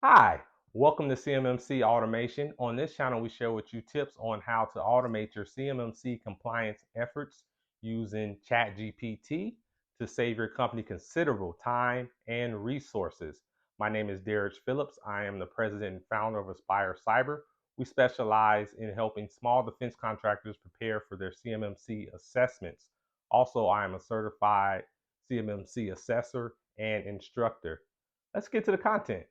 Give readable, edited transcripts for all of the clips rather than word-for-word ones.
Hi, welcome to CMMC Automation. On this channel, we share with you tips on how to automate your CMMC compliance efforts using ChatGPT to save your company considerable time and resources. My name is Derek Phillips. I am the president and founder of Aspire Cyber. We specialize in helping small defense contractors prepare for their CMMC assessments. Also, I am a certified CMMC assessor and instructor. Let's get to the content.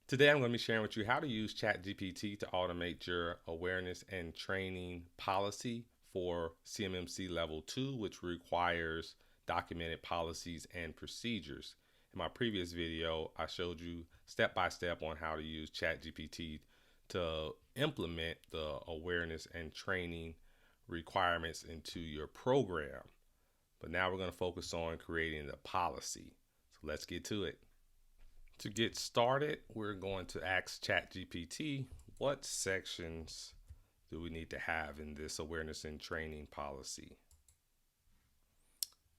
Today, I'm going to be sharing with you how to use ChatGPT to automate your awareness and training policy for CMMC Level 2, which requires documented policies and procedures. In my previous video, I showed you step by step on how to use ChatGPT to implement the awareness and training requirements into your program. But now we're going to focus on creating the policy. So let's get to it. To get started, we're going to ask ChatGPT, what sections do we need to have in this awareness and training policy?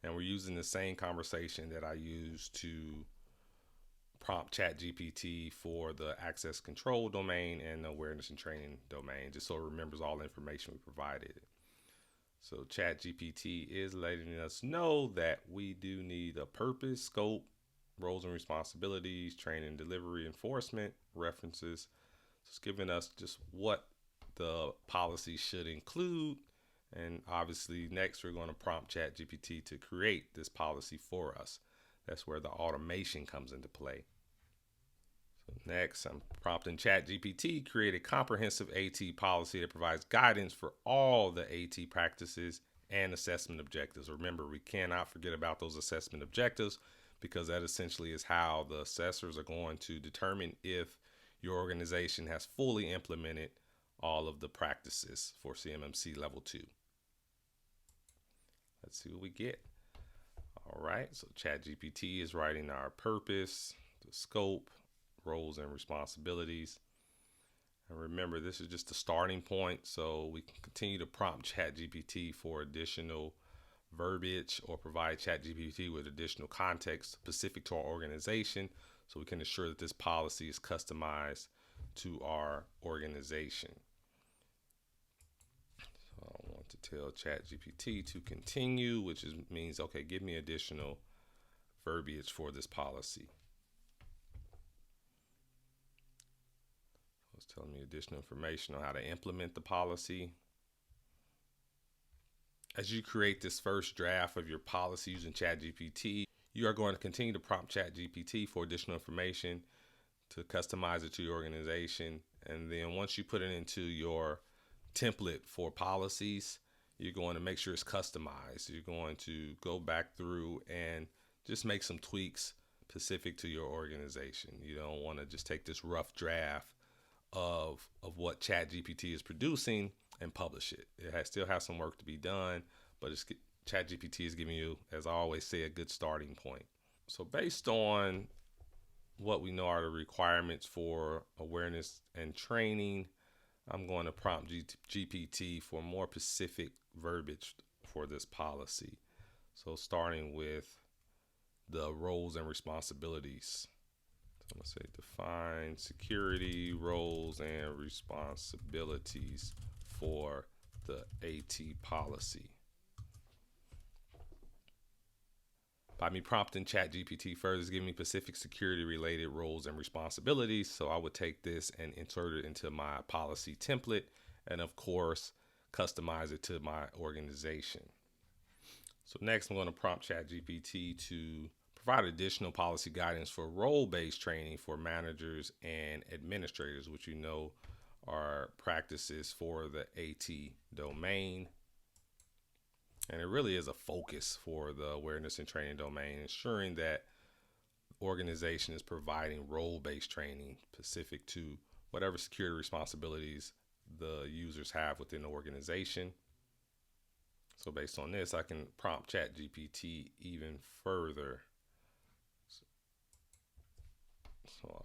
And we're using the same conversation that I used to prompt ChatGPT for the access control domain and the awareness and training domain, just so it remembers all the information we provided. So ChatGPT is letting us know that we do need a purpose, scope, roles and responsibilities, training, delivery, enforcement, references. So it's giving us just what the policy should include. And obviously next we're going to prompt ChatGPT to create this policy for us. That's where the automation comes into play. So next I'm prompting ChatGPT, create a comprehensive AT policy that provides guidance for all the AT practices and assessment objectives. Remember, we cannot forget about those assessment objectives, because that essentially is how the assessors are going to determine if your organization has fully implemented all of the practices for CMMC Level 2. Let's see what we get. All right, so ChatGPT is writing our purpose, the scope, roles and responsibilities. And remember, this is just a starting point, so we can continue to prompt ChatGPT for additional verbiage or provide ChatGPT with additional context specific to our organization, so we can ensure that this policy is customized to our organization. So I want to tell ChatGPT to continue, which means, okay, give me additional verbiage for this policy. It's telling me additional information on how to implement the policy. As you create this first draft of your policy using ChatGPT, you are going to continue to prompt ChatGPT for additional information to customize it to your organization. And then once you put it into your template for policies, you're going to make sure it's customized. You're going to go back through and just make some tweaks specific to your organization. You don't want to just take this rough draft of what ChatGPT is producing and publish it. It still has some work to be done, but ChatGPT is giving you, as I always say, a good starting point. So based on what we know are the requirements for awareness and training, I'm going to prompt GPT for more specific verbiage for this policy. So starting with the roles and responsibilities. So I'm going to say define security, roles, and responsibilities for the AT policy. By me prompting ChatGPT further is giving me specific security related roles and responsibilities. So I would take this and insert it into my policy template, and of course, customize it to my organization. So next I'm going to prompt ChatGPT to provide additional policy guidance for role-based training for managers and administrators, which you know are practices for the AT domain. And it really is a focus for the awareness and training domain, ensuring that organization is providing role-based training specific to whatever security responsibilities the users have within the organization. So based on this, I can prompt ChatGPT even further.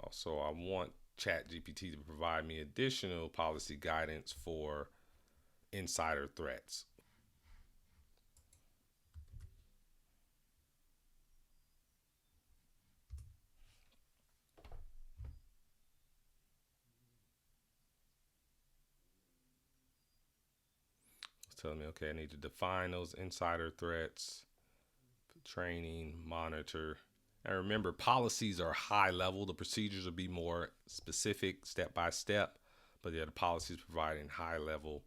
So I want ChatGPT to provide me additional policy guidance for insider threats. telling me, okay, I need to define those insider threats, training, monitor. And remember, policies are high level. The procedures will be more specific, step by step. But yeah, the policies providing high level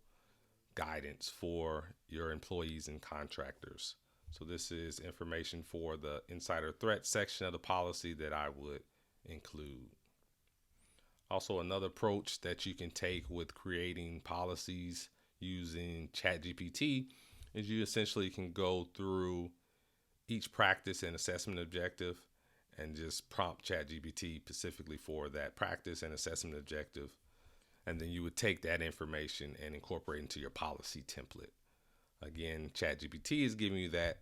guidance for your employees and contractors. So this is information for the insider threat section of the policy that I would include. Also, another approach that you can take with creating policies using ChatGPT is you essentially can go through each practice and assessment objective and just prompt ChatGPT specifically for that practice and assessment objective. And then you would take that information and incorporate into your policy template. Again, ChatGPT is giving you that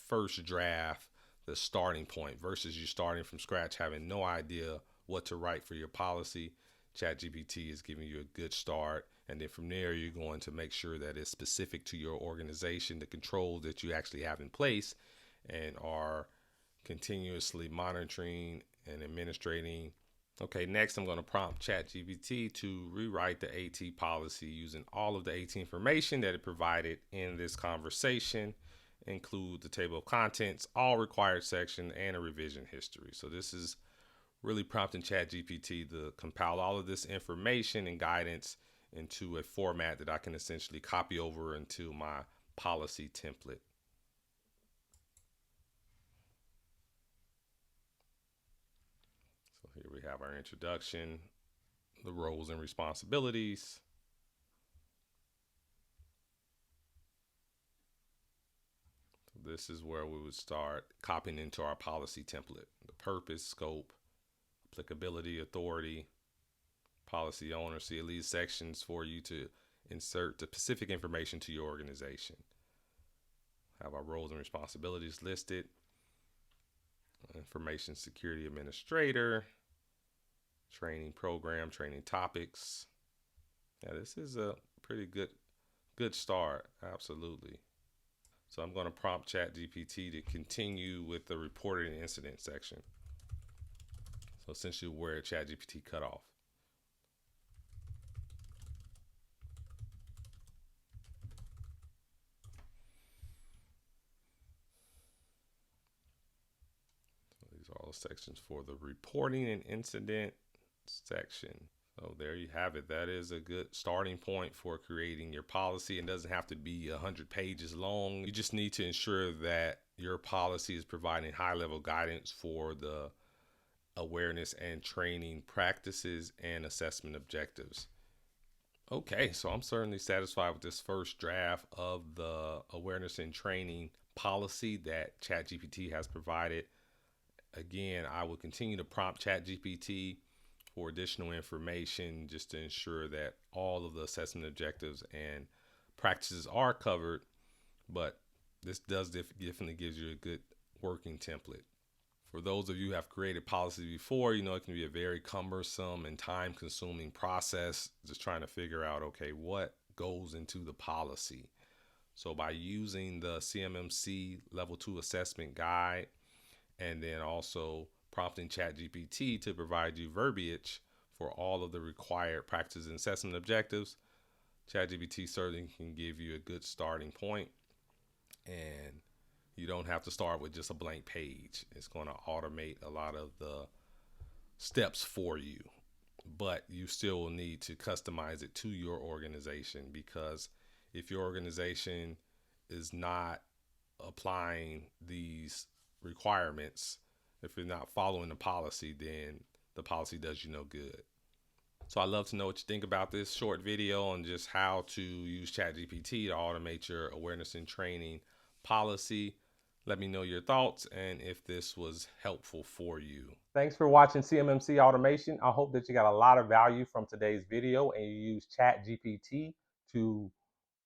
first draft, the starting point, versus you starting from scratch, having no idea what to write for your policy. ChatGPT is giving you a good start, and then from there you're going to make sure that it's specific to your organization, the controls that you actually have in place, and are continuously monitoring and administrating. Okay, next I'm going to prompt ChatGPT to rewrite the AT policy using all of the AT information that it provided in this conversation, include the table of contents, all required section, and a revision history. So this is really prompting ChatGPT to compile all of this information and guidance into a format that I can essentially copy over into my policy template. So here we have our introduction, the roles and responsibilities. So this is where we would start copying into our policy template: the purpose, scope, applicability, authority, policy owner. See, it leaves sections for you to insert the specific information to your organization. Have our roles and responsibilities listed: information security administrator, training program, training topics. Yeah, this is a pretty good start. Absolutely. So I'm going to prompt ChatGPT to continue with the reported incident section. So essentially where ChatGPT cut off. So these are all the sections for the reporting and incident section. So there you have it. That is a good starting point for creating your policy. It doesn't have to be 100 pages long. You just need to ensure that your policy is providing high-level guidance for the awareness and training practices and assessment objectives. Okay, so I'm certainly satisfied with this first draft of the awareness and training policy that ChatGPT has provided. Again, I will continue to prompt ChatGPT for additional information just to ensure that all of the assessment objectives and practices are covered, but this does definitely gives you a good working template. For those of you who have created policies before, you know it can be a very cumbersome and time-consuming process just trying to figure out, okay, what goes into the policy. So by using the CMMC Level 2 Assessment Guide and then also prompting ChatGPT to provide you verbiage for all of the required practices and assessment objectives, ChatGPT certainly can give you a good starting point, and you don't have to start with just a blank page. It's going to automate a lot of the steps for you, but you still will need to customize it to your organization, because if your organization is not applying these requirements, if you're not following the policy, then the policy does you no good. So I'd love to know what you think about this short video on just how to use ChatGPT to automate your awareness and training policy. Let me know your thoughts and if this was helpful for you. Thanks for watching CMMC Automation. I hope that you got a lot of value from today's video and you use ChatGPT to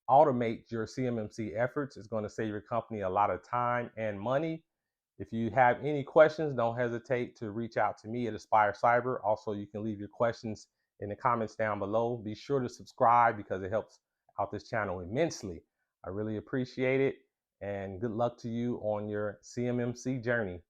automate your CMMC efforts. It's going to save your company a lot of time and money. If you have any questions, don't hesitate to reach out to me at Aspire Cyber. Also, you can leave your questions in the comments down below. Be sure to subscribe because it helps out this channel immensely. I really appreciate it, and good luck to you on your CMMC journey.